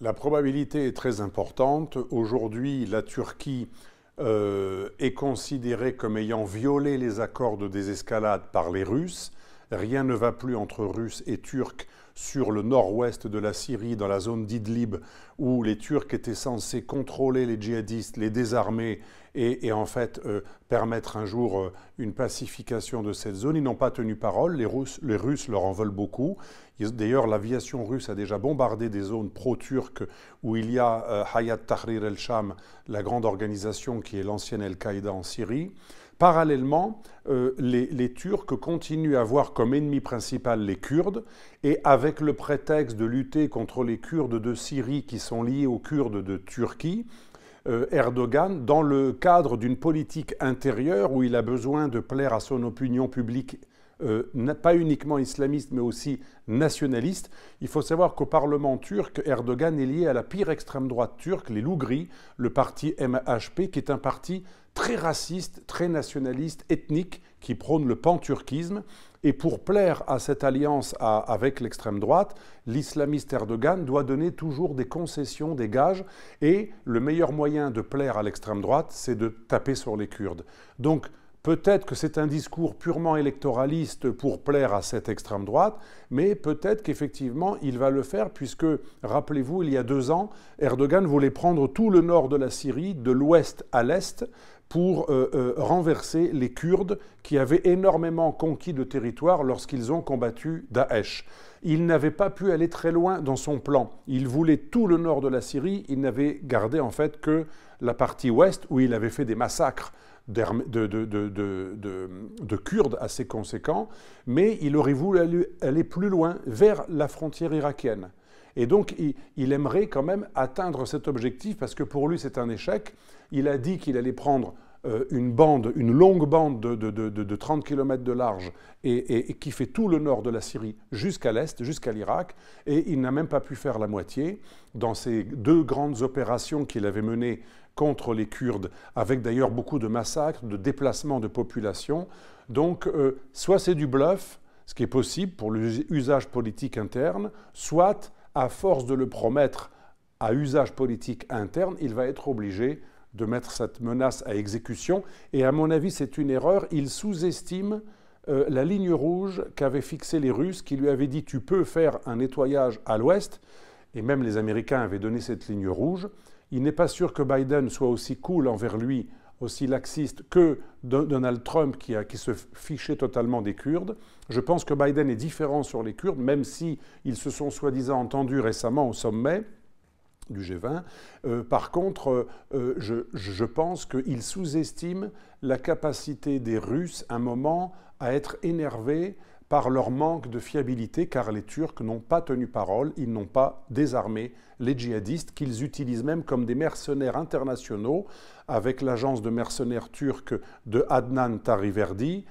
La probabilité est très importante. Aujourd'hui, la Turquie est considérée comme ayant violé les accords de désescalade par les Russes. Rien ne va plus entre Russes et Turcs sur le nord-ouest de la Syrie, dans la zone d'Idlib, où les Turcs étaient censés contrôler les djihadistes, les désarmer et en fait permettre un jour une pacification de cette zone. Ils n'ont pas tenu parole, les Russes leur en veulent beaucoup. D'ailleurs, l'aviation russe a déjà bombardé des zones pro-turques où il y a Hayat Tahrir el-Sham, la grande organisation qui est l'ancienne Al-Qaïda en Syrie. Parallèlement, les Turcs continuent à voir comme ennemi principal les Kurdes et avec le prétexte de lutter contre les Kurdes de Syrie qui sont liés aux Kurdes de Turquie, Erdogan, dans le cadre d'une politique intérieure où il a besoin de plaire à son opinion publique, pas uniquement islamiste mais aussi nationaliste. Il faut savoir qu'au Parlement turc, Erdogan est lié à la pire extrême droite turque, les Lougri, le parti MHP, qui est un parti très raciste, très nationaliste, ethnique, qui prône le pan-turquisme. Et pour plaire à cette alliance avec l'extrême droite, l'islamiste Erdogan doit donner toujours des concessions, des gages. Et le meilleur moyen de plaire à l'extrême droite, c'est de taper sur les Kurdes. Donc, peut-être que c'est un discours purement électoraliste pour plaire à cette extrême droite, mais peut-être qu'effectivement il va le faire puisque, rappelez-vous, il y a 2 ans, Erdogan voulait prendre tout le nord de la Syrie, de l'ouest à l'est, pour renverser les Kurdes qui avaient énormément conquis de territoire lorsqu'ils ont combattu Daesh. Il n'avait pas pu aller très loin dans son plan. Il voulait tout le nord de la Syrie, il n'avait gardé en fait que la partie ouest où il avait fait des massacres de Kurdes assez conséquents, mais il aurait voulu aller plus loin vers la frontière irakienne. Et donc, il aimerait quand même atteindre cet objectif parce que pour lui, c'est un échec. Il a dit qu'il allait prendre une longue bande de 30 km de large et qui fait tout le nord de la Syrie jusqu'à l'est, jusqu'à l'Irak. Et il n'a même pas pu faire la moitié dans ces 2 grandes opérations qu'il avait menées contre les Kurdes, avec d'ailleurs beaucoup de massacres, de déplacements de population. Donc, soit c'est du bluff, ce qui est possible pour l'usage politique interne, soit, à force de le promettre à usage politique interne, il va être obligé de mettre cette menace à exécution. Et à mon avis, c'est une erreur. Il sous-estime la ligne rouge qu'avaient fixée les Russes, qui lui avaient dit « tu peux faire un nettoyage à l'ouest ». Et même les Américains avaient donné cette ligne rouge. Il n'est pas sûr que Biden soit aussi cool envers lui, aussi laxiste que Donald Trump qui se fichait totalement des Kurdes. Je pense que Biden est différent sur les Kurdes, même si ils se sont soi-disant entendus récemment au sommet du G20. Par contre, je pense qu'il sous-estime la capacité des Russes, un moment, à être énervés par leur manque de fiabilité, car les Turcs n'ont pas tenu parole, ils n'ont pas désarmé les djihadistes, qu'ils utilisent même comme des mercenaires internationaux, avec l'agence de mercenaires turque de Adnan Tariverdi.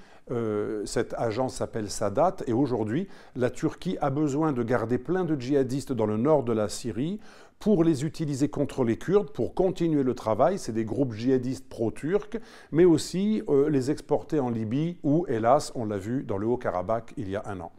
Cette agence s'appelle Sadat, et aujourd'hui, la Turquie a besoin de garder plein de djihadistes dans le nord de la Syrie pour les utiliser contre les Kurdes, pour continuer le travail. C'est des groupes djihadistes pro-turcs, mais aussi les exporter en Libye, où, hélas, on l'a vu dans le Haut-Karabakh il y a 1 an.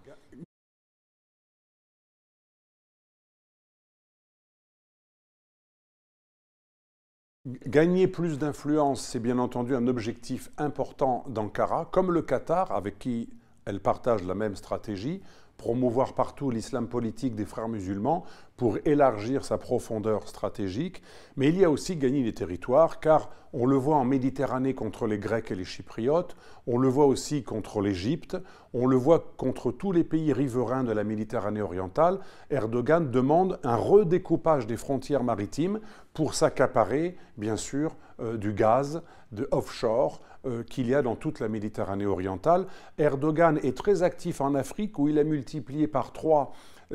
Gagner plus d'influence, c'est bien entendu un objectif important d'Ankara, comme le Qatar, avec qui elle partage la même stratégie, promouvoir partout l'islam politique des frères musulmans pour élargir sa profondeur stratégique. Mais il y a aussi gagner les territoires, car on le voit en Méditerranée contre les Grecs et les Chypriotes, on le voit aussi contre l'Égypte, on le voit contre tous les pays riverains de la Méditerranée orientale. Erdogan demande un redécoupage des frontières maritimes pour s'accaparer, bien sûr, du gaz, de offshore, qu'il y a dans toute la Méditerranée orientale. Erdogan est très actif en Afrique, où il a multiplié par 3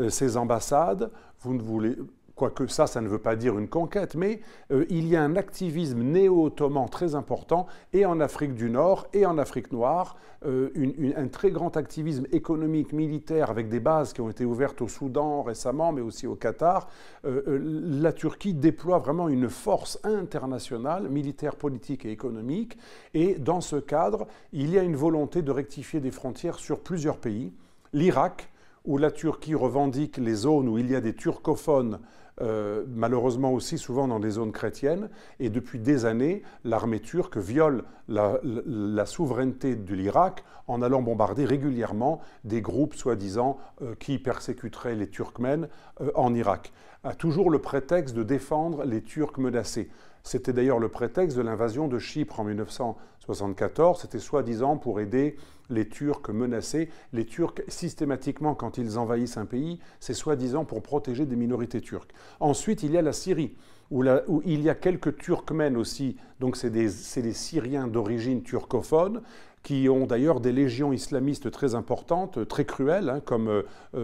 ses ambassades. Vous ne voulez... Quoique ça ne veut pas dire une conquête, mais il y a un activisme néo-ottoman très important, et en Afrique du Nord, et en Afrique noire, un très grand activisme économique, militaire, avec des bases qui ont été ouvertes au Soudan récemment, mais aussi au Qatar. La Turquie déploie vraiment une force internationale, militaire, politique et économique, et dans ce cadre, il y a une volonté de rectifier des frontières sur plusieurs pays. L'Irak, où la Turquie revendique les zones où il y a des turcophones malheureusement aussi souvent dans des zones chrétiennes. Et depuis des années, l'armée turque viole la souveraineté de l'Irak en allant bombarder régulièrement des groupes soi-disant qui persécuteraient les Turkmènes en Irak. A toujours le prétexte de défendre les Turcs menacés. C'était d'ailleurs le prétexte de l'invasion de Chypre en 1974. C'était soi-disant pour aider les Turcs menacés. Les Turcs, systématiquement, quand ils envahissent un pays, c'est soi-disant pour protéger des minorités turques. Ensuite, il y a la Syrie, où il y a quelques Turkmènes aussi. Donc, c'est des Syriens d'origine turcophone, qui ont d'ailleurs des légions islamistes très importantes, très cruelles, hein, comme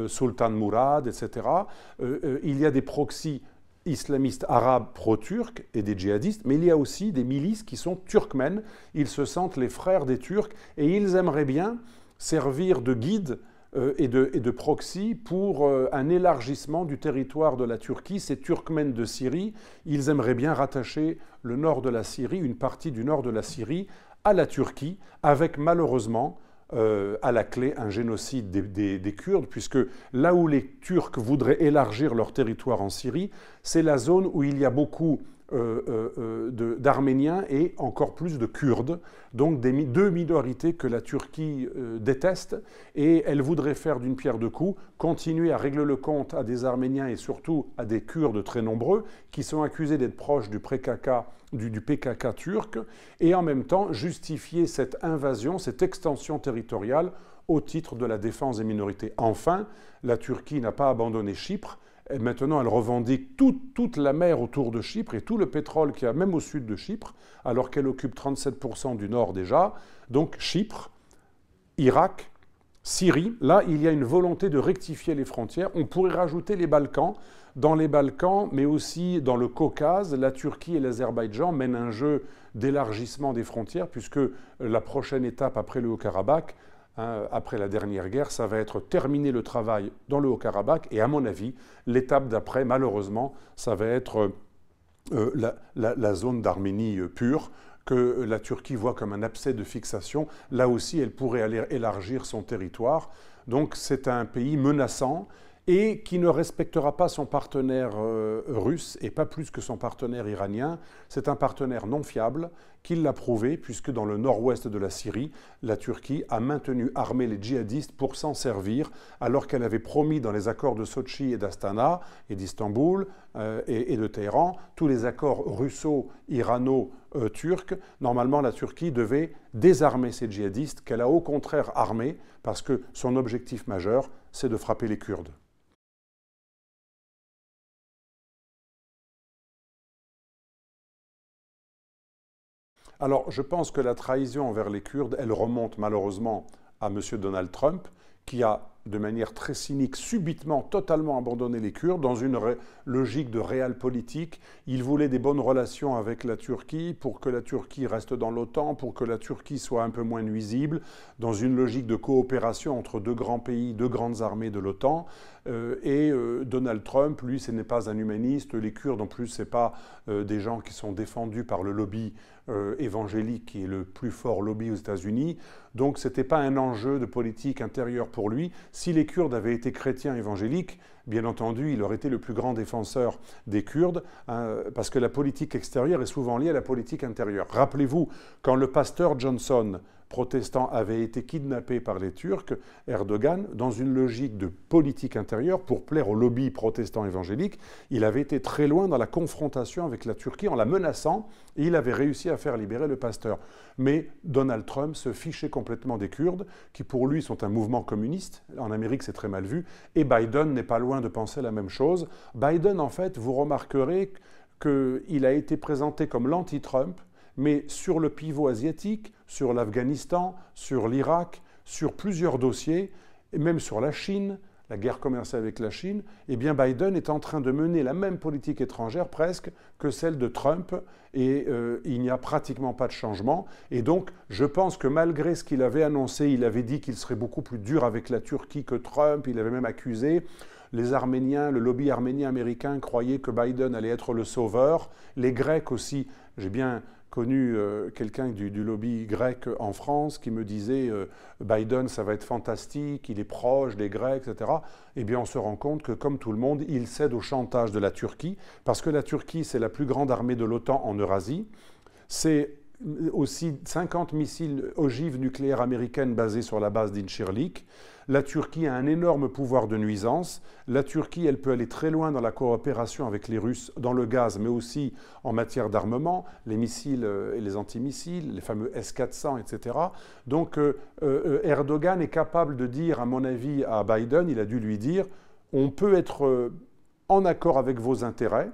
Sultan Murad, etc. Il y a des proxys islamistes arabes pro-turcs et des djihadistes, mais il y a aussi des milices qui sont turkmènes. Ils se sentent les frères des Turcs et ils aimeraient bien servir de guide et de proxy pour un élargissement du territoire de la Turquie. Ces Turkmènes de Syrie, ils aimeraient bien rattacher le nord de la Syrie, une partie du nord de la Syrie, à la Turquie, avec malheureusement à la clé un génocide des Kurdes, puisque là où les Turcs voudraient élargir leur territoire en Syrie, c'est la zone où il y a beaucoup d'Arméniens et encore plus de Kurdes, donc deux minorités que la Turquie déteste, et elle voudrait faire d'une pierre deux coups, continuer à régler le compte à des Arméniens et surtout à des Kurdes très nombreux, qui sont accusés d'être proches du PKK turc, et en même temps justifier cette invasion, cette extension territoriale au titre de la défense des minorités. Enfin, la Turquie n'a pas abandonné Chypre. Et maintenant, elle revendique toute la mer autour de Chypre et tout le pétrole qu'il y a même au sud de Chypre, alors qu'elle occupe 37% du nord déjà. Donc Chypre, Irak, Syrie, là, il y a une volonté de rectifier les frontières. On pourrait rajouter les Balkans. Dans les Balkans, mais aussi dans le Caucase, la Turquie et l'Azerbaïdjan mènent un jeu d'élargissement des frontières, puisque la prochaine étape après le Haut-Karabakh, après la dernière guerre, ça va être terminer le travail dans le Haut-Karabakh. Et à mon avis, l'étape d'après, malheureusement, ça va être la zone d'Arménie pure, que la Turquie voit comme un abcès de fixation. Là aussi, elle pourrait aller élargir son territoire. Donc c'est un pays menaçant et qui ne respectera pas son partenaire russe et pas plus que son partenaire iranien. C'est un partenaire non fiable, qu'il l'a prouvé, puisque dans le nord-ouest de la Syrie, la Turquie a maintenu armés les djihadistes pour s'en servir, alors qu'elle avait promis dans les accords de Sochi et d'Astana, et d'Istanbul et de Téhéran, tous les accords russo-irano-turcs. Normalement, la Turquie devait désarmer ces djihadistes, qu'elle a au contraire armés, parce que son objectif majeur, c'est de frapper les Kurdes. Alors, je pense que la trahison envers les Kurdes, elle remonte malheureusement à M. Donald Trump, qui a, de manière très cynique, subitement, totalement abandonné les Kurdes dans une logique de réalpolitik. Il voulait des bonnes relations avec la Turquie pour que la Turquie reste dans l'OTAN, pour que la Turquie soit un peu moins nuisible, dans une logique de coopération entre deux grands pays, deux grandes armées de l'OTAN. Donald Trump, lui, ce n'est pas un humaniste. Les Kurdes, en plus, ce n'est pas des gens qui sont défendus par le lobby évangélique, qui est le plus fort lobby aux États-Unis. Donc, ce n'était pas un enjeu de politique intérieure pour lui. Si les Kurdes avaient été chrétiens évangéliques, bien entendu, il aurait été le plus grand défenseur des Kurdes, parce que la politique extérieure est souvent liée à la politique intérieure. Rappelez-vous, quand le pasteur Johnson, protestant, avait été kidnappé par les Turcs, Erdogan, dans une logique de politique intérieure, pour plaire au lobby protestant évangélique, il avait été très loin dans la confrontation avec la Turquie en la menaçant, et il avait réussi à faire libérer le pasteur. Mais Donald Trump se fichait complètement des Kurdes, qui pour lui sont un mouvement communiste. En Amérique, c'est très mal vu. Et Biden n'est pas loin de penser la même chose. Biden, en fait, vous remarquerez qu'il a été présenté comme l'anti-Trump, mais sur le pivot asiatique, sur l'Afghanistan, sur l'Irak, sur plusieurs dossiers, et même sur la Chine, la guerre commerciale avec la Chine, eh bien Biden est en train de mener la même politique étrangère presque que celle de Trump, et il n'y a pratiquement pas de changement. Et donc, je pense que malgré ce qu'il avait annoncé, il avait dit qu'il serait beaucoup plus dur avec la Turquie que Trump, il avait même accusé. Les Arméniens, le lobby arménien américain croyait que Biden allait être le sauveur. Les Grecs aussi, j'ai bien connu quelqu'un du lobby grec en France qui me disait Biden, ça va être fantastique, il est proche des Grecs, etc. Eh bien, on se rend compte que, comme tout le monde, il cède au chantage de la Turquie, parce que la Turquie, c'est la plus grande armée de l'OTAN en Eurasie. C'est aussi 50 missiles ogives nucléaires américaines basées sur la base d'Incirlik. La Turquie a un énorme pouvoir de nuisance. La Turquie, elle peut aller très loin dans la coopération avec les Russes dans le gaz, mais aussi en matière d'armement, les missiles et les antimissiles, les fameux S-400, etc. Donc Erdogan est capable de dire, à mon avis, à Biden, il a dû lui dire, on peut être en accord avec vos intérêts,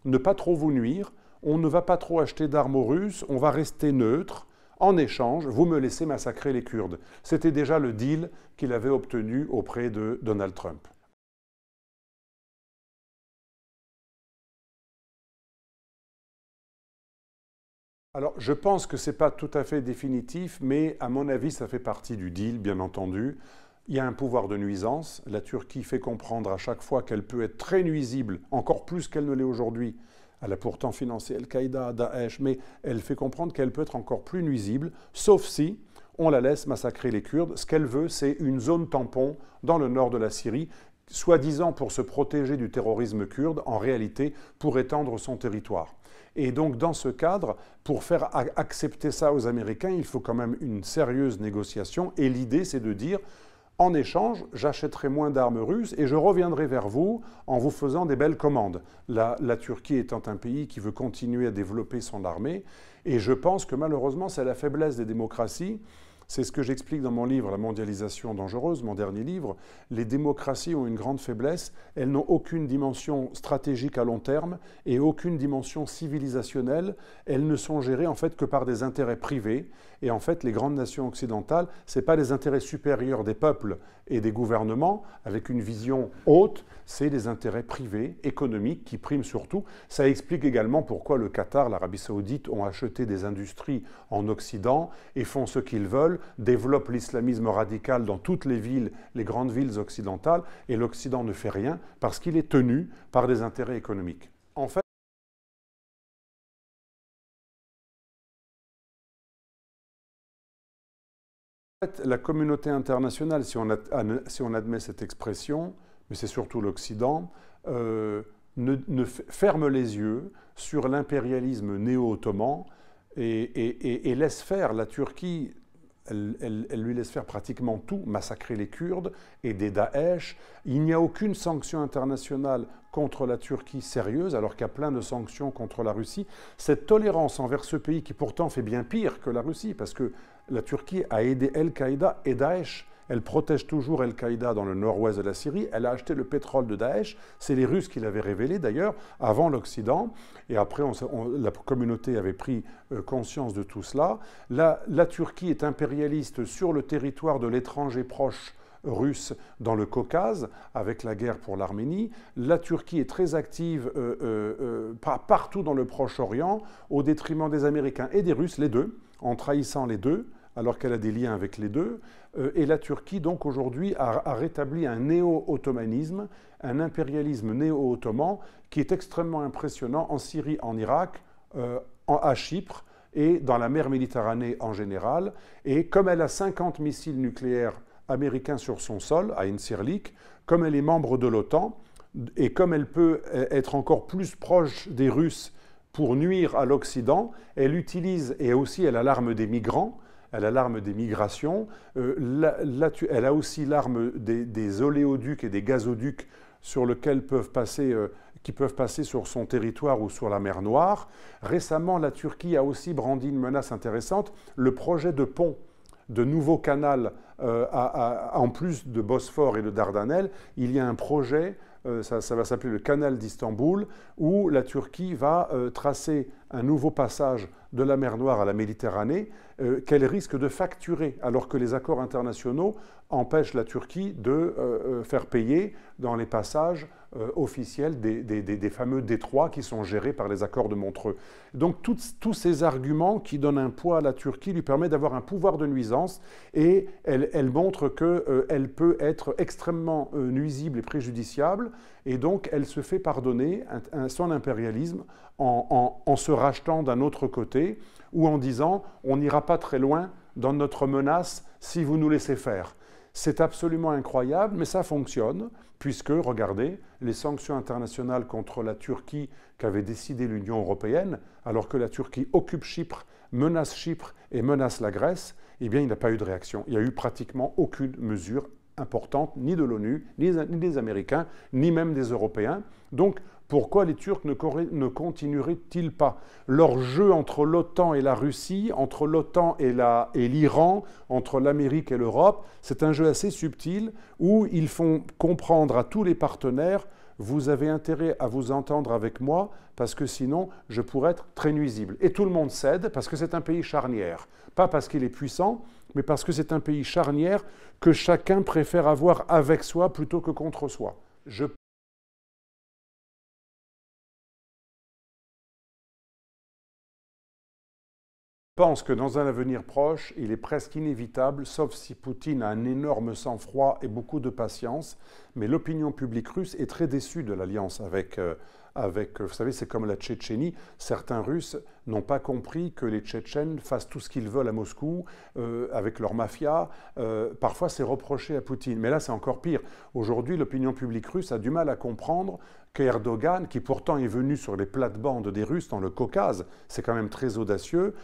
ne pas trop vous nuire, on ne va pas trop acheter d'armes aux Russes, on va rester neutre. En échange, vous me laissez massacrer les Kurdes. C'était déjà le deal qu'il avait obtenu auprès de Donald Trump. Alors, je pense que ce n'est pas tout à fait définitif, mais à mon avis, ça fait partie du deal, bien entendu. Il y a un pouvoir de nuisance. La Turquie fait comprendre à chaque fois qu'elle peut être très nuisible, encore plus qu'elle ne l'est aujourd'hui. Elle a pourtant financé Al-Qaïda, Daesh, mais elle fait comprendre qu'elle peut être encore plus nuisible, sauf si on la laisse massacrer les Kurdes. Ce qu'elle veut, c'est une zone tampon dans le nord de la Syrie, soi-disant pour se protéger du terrorisme kurde, en réalité pour étendre son territoire. Et donc, dans ce cadre, pour faire accepter ça aux Américains, il faut quand même une sérieuse négociation. Et l'idée, c'est de dire, en échange, j'achèterai moins d'armes russes et je reviendrai vers vous en vous faisant des belles commandes. La Turquie étant un pays qui veut continuer à développer son armée. Et je pense que malheureusement, c'est la faiblesse des démocraties. C'est ce que j'explique dans mon livre, La mondialisation dangereuse, mon dernier livre. Les démocraties ont une grande faiblesse. Elles n'ont aucune dimension stratégique à long terme et aucune dimension civilisationnelle. Elles ne sont gérées en fait que par des intérêts privés. Et en fait, les grandes nations occidentales, ce n'est pas les intérêts supérieurs des peuples et des gouvernements avec une vision haute, c'est les intérêts privés, économiques, qui priment surtout. Ça explique également pourquoi le Qatar, l'Arabie Saoudite ont acheté des industries en Occident et font ce qu'ils veulent, développent l'islamisme radical dans toutes les villes, les grandes villes occidentales, et l'Occident ne fait rien parce qu'il est tenu par des intérêts économiques. En fait, la communauté internationale, si on admet cette expression, mais c'est surtout l'Occident, ferme les yeux sur l'impérialisme néo-ottoman et laisse faire la Turquie. Elle lui laisse faire pratiquement tout, massacrer les Kurdes, aider Daesh. Il n'y a aucune sanction internationale contre la Turquie sérieuse, alors qu'il y a plein de sanctions contre la Russie. Cette tolérance envers ce pays qui pourtant fait bien pire que la Russie, parce que la Turquie a aidé Al-Qaïda et Daesh. Elle protège toujours Al-Qaïda dans le nord-ouest de la Syrie. Elle a acheté le pétrole de Daesh. C'est les Russes qui l'avaient révélé d'ailleurs, avant l'Occident. Et après, la communauté avait pris conscience de tout cela. La Turquie est impérialiste sur le territoire de l'étranger proche russe dans le Caucase, avec la guerre pour l'Arménie. La Turquie est très active partout dans le Proche-Orient, au détriment des Américains et des Russes, les deux, en trahissant les deux, alors qu'elle a des liens avec les deux. Et la Turquie, donc, aujourd'hui, a rétabli un néo-ottomanisme, un impérialisme néo-ottoman qui est extrêmement impressionnant en Syrie, en Irak, à Chypre et dans la mer Méditerranée en général. Et comme elle a 50 missiles nucléaires américains sur son sol, à Incirlik, comme elle est membre de l'OTAN, et comme elle peut être encore plus proche des Russes pour nuire à l'Occident, elle utilise, et aussi elle a l'arme des migrants, elle a l'arme des migrations, elle a aussi l'arme des oléoducs et des gazoducs sur lesquels qui peuvent passer sur son territoire ou sur la mer Noire. Récemment, la Turquie a aussi brandi une menace intéressante, le projet de pont, de nouveau canal, en plus de Bosphore et de Dardanelles, il y a un projet, ça va s'appeler le canal d'Istanbul, où la Turquie va tracer un nouveau passage de la mer Noire à la Méditerranée, qu'elle risque de facturer, alors que les accords internationaux empêchent la Turquie de faire payer dans les passages officielle des fameux détroits qui sont gérés par les accords de Montreux. Donc tous ces arguments qui donnent un poids à la Turquie lui permettent d'avoir un pouvoir de nuisance et elle montre qu'elle peut être extrêmement nuisible et préjudiciable et donc elle se fait pardonner son impérialisme en se rachetant d'un autre côté ou en disant on n'ira pas très loin dans notre menace si vous nous laissez faire. C'est absolument incroyable, mais ça fonctionne, puisque, regardez, les sanctions internationales contre la Turquie qu'avait décidé l'Union européenne, alors que la Turquie occupe Chypre et menace la Grèce, eh bien, il n'y a pas eu de réaction. Il n'y a eu pratiquement aucune mesure importante, ni de l'ONU, ni des Américains, ni même des Européens. Donc, pourquoi les Turcs ne continueraient-ils pas leur jeu entre l'OTAN et la Russie, entre l'OTAN et l'Iran, entre l'Amérique et l'Europe? C'est un jeu assez subtil où ils font comprendre à tous les partenaires vous avez intérêt à vous entendre avec moi parce que sinon je pourrais être très nuisible. Et tout le monde cède parce que c'est un pays charnière. Pas parce qu'il est puissant, mais parce que c'est un pays charnière que chacun préfère avoir avec soi plutôt que contre soi. Je pense que dans un avenir proche, il est presque inévitable, sauf si Poutine a un énorme sang-froid et beaucoup de patience, mais l'opinion publique russe est très déçue de l'alliance avec, vous savez, c'est comme la Tchétchénie. Certains Russes n'ont pas compris que les Tchétchènes fassent tout ce qu'ils veulent à Moscou, avec leur mafia. Parfois, c'est reproché à Poutine. Mais là, c'est encore pire. Aujourd'hui, l'opinion publique russe a du mal à comprendre qu'Erdogan, qui pourtant est venu sur les plates-bandes des Russes dans le Caucase, c'est quand même très audacieux,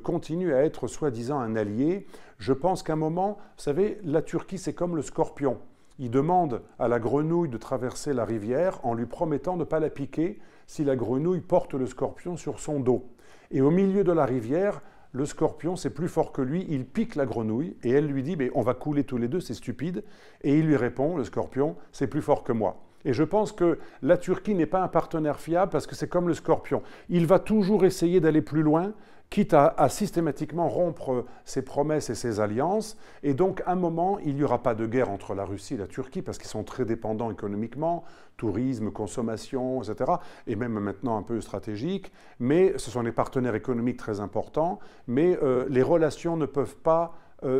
continue à être soi-disant un allié. Je pense qu'à un moment, vous savez, la Turquie, c'est comme le scorpion. Il demande à la grenouille de traverser la rivière en lui promettant de ne pas la piquer si la grenouille porte le scorpion sur son dos. Et au milieu de la rivière, le scorpion, c'est plus fort que lui, il pique la grenouille et elle lui dit « on va couler tous les deux, c'est stupide ». Et il lui répond, le scorpion, « c'est plus fort que moi ». Et je pense que la Turquie n'est pas un partenaire fiable parce que c'est comme le scorpion. Il va toujours essayer d'aller plus loin, quitte à systématiquement rompre ses promesses et ses alliances. Et donc, à un moment, il n'y aura pas de guerre entre la Russie et la Turquie parce qu'ils sont très dépendants économiquement, tourisme, consommation, etc. Et même maintenant un peu stratégique. Mais ce sont des partenaires économiques très importants. Mais les relations ne peuvent pas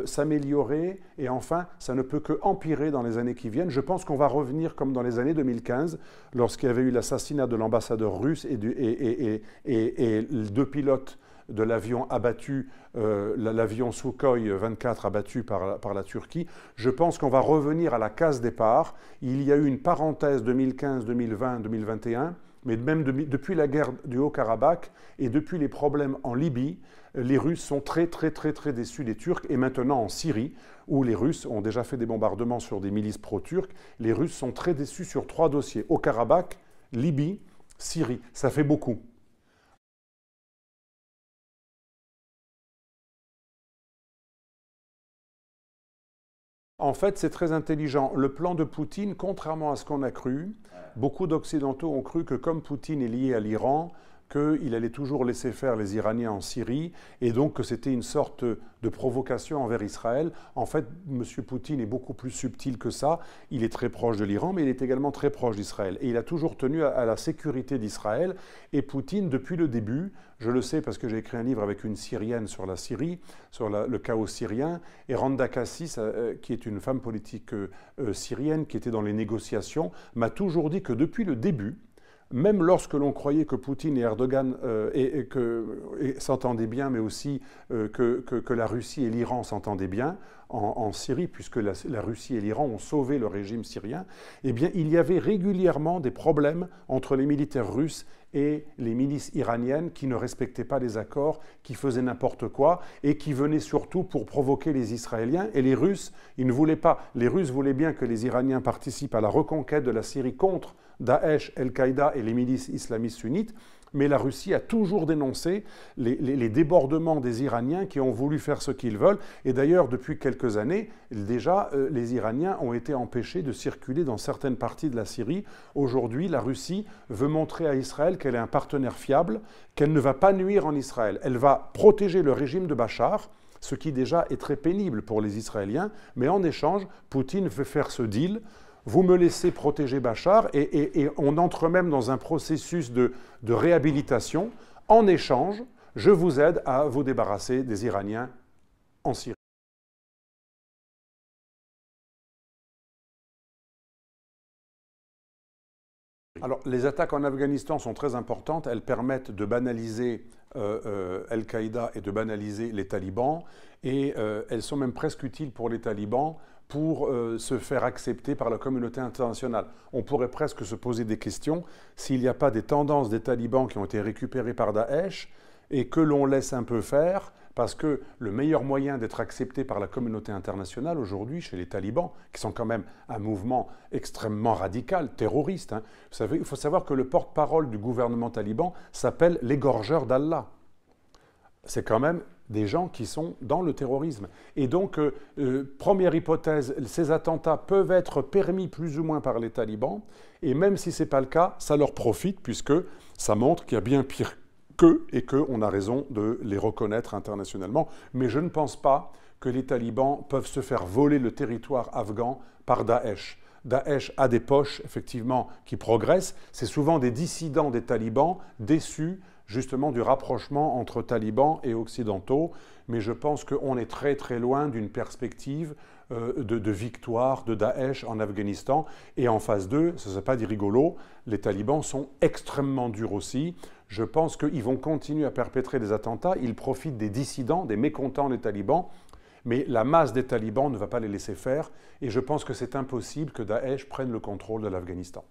s'améliorer et enfin, ça ne peut que empirer dans les années qui viennent. Je pense qu'on va revenir comme dans les années 2015, lorsqu'il y avait eu l'assassinat de l'ambassadeur russe et deux pilotes de l'avion abattu, l'avion Sukhoi 24 abattu par la Turquie. Je pense qu'on va revenir à la case départ. Il y a eu une parenthèse 2015, 2020, 2021, mais même depuis la guerre du Haut-Karabakh et depuis les problèmes en Libye, les Russes sont très déçus des Turcs. Et maintenant en Syrie, où les Russes ont déjà fait des bombardements sur des milices pro-turques, les Russes sont très déçus sur 3 dossiers. Haut-Karabakh, Libye, Syrie. Ça fait beaucoup. En fait, c'est très intelligent. Le plan de Poutine, contrairement à ce qu'on a cru, beaucoup d'Occidentaux ont cru que comme Poutine est lié à l'Iran, qu'il allait toujours laisser faire les Iraniens en Syrie et donc que c'était une sorte de provocation envers Israël. En fait, M. Poutine est beaucoup plus subtil que ça. Il est très proche de l'Iran, mais il est également très proche d'Israël. Et il a toujours tenu à la sécurité d'Israël. Et Poutine, depuis le début, je le sais parce que j'ai écrit un livre avec une Syrienne sur la Syrie, sur le chaos syrien, et Randa Kassis, qui est une femme politique syrienne qui était dans les négociations, m'a toujours dit que depuis le début, même lorsque l'on croyait que Poutine et Erdogan s'entendaient bien, mais aussi que la Russie et l'Iran s'entendaient bien en Syrie, puisque la Russie et l'Iran ont sauvé le régime syrien, eh bien, il y avait régulièrement des problèmes entre les militaires russes et les milices iraniennes qui ne respectaient pas les accords, qui faisaient n'importe quoi et qui venaient surtout pour provoquer les Israéliens. Et les Russes, ils ne voulaient pas. Les Russes voulaient bien que les Iraniens participent à la reconquête de la Syrie contre Daesh, Al-Qaïda et les milices islamistes sunnites, mais la Russie a toujours dénoncé les débordements des Iraniens qui ont voulu faire ce qu'ils veulent. Et d'ailleurs, depuis quelques années, déjà, les Iraniens ont été empêchés de circuler dans certaines parties de la Syrie. Aujourd'hui, la Russie veut montrer à Israël qu'elle est un partenaire fiable, qu'elle ne va pas nuire en Israël. Elle va protéger le régime de Bachar, ce qui déjà est très pénible pour les Israéliens, mais en échange, Poutine veut faire ce deal vous me laissez protéger Bachar et on entre même dans un processus de réhabilitation. En échange, je vous aide à vous débarrasser des Iraniens en Syrie. Alors, les attaques en Afghanistan sont très importantes. Elles permettent de banaliser Al-Qaïda et de banaliser les talibans. Et elles sont même presque utiles pour les talibans pour se faire accepter par la communauté internationale. On pourrait presque se poser des questions s'il n'y a pas des tendances des talibans qui ont été récupérées par Daesh et que l'on laisse un peu faire, parce que le meilleur moyen d'être accepté par la communauté internationale aujourd'hui, chez les talibans, qui sont quand même un mouvement extrêmement radical, terroriste, hein. Vous savez, il faut savoir que le porte-parole du gouvernement taliban s'appelle l'égorgeur d'Allah. C'est quand même des gens qui sont dans le terrorisme. Et donc, première hypothèse, ces attentats peuvent être permis plus ou moins par les talibans, et même si ce n'est pas le cas, ça leur profite, puisque ça montre qu'il y a bien pire qu'eux, et qu'on a raison de les reconnaître internationalement. Mais je ne pense pas que les talibans peuvent se faire voler le territoire afghan par Daesh. Daesh a des poches, effectivement, qui progressent. C'est souvent des dissidents des talibans, déçus justement du rapprochement entre talibans et occidentaux. Mais je pense qu'on est très très loin d'une perspective de victoire de Daesh en Afghanistan. Et en phase 2, ce n'est pas dit rigolo, les talibans sont extrêmement durs aussi. Je pense qu'ils vont continuer à perpétrer des attentats. Ils profitent des dissidents, des mécontents des talibans. Mais la masse des talibans ne va pas les laisser faire. Et je pense que c'est impossible que Daesh prenne le contrôle de l'Afghanistan.